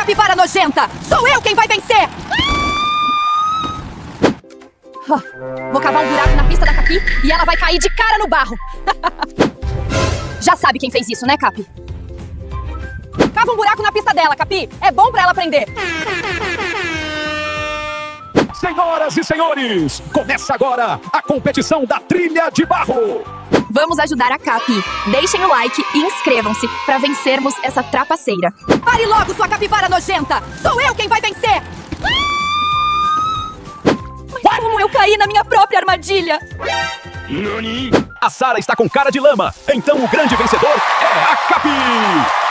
capivara nojenta! Sou eu quem vai vencer! Vou cavar um buraco na pista da Capi e ela vai cair de cara no barro. Já sabe quem fez isso, né, Capi? Cava um buraco na pista dela, Capi. É bom pra ela aprender. Senhoras e senhores, começa agora a competição da trilha de barro. Vamos ajudar a Capi. Deixem o like e inscrevam-se pra vencermos essa trapaceira. Pare logo, sua capivara nojenta! Sou eu quem vai vencer! Mas como eu caí na minha própria armadilha? A Sara está com cara de lama, então o grande vencedor é a Capi!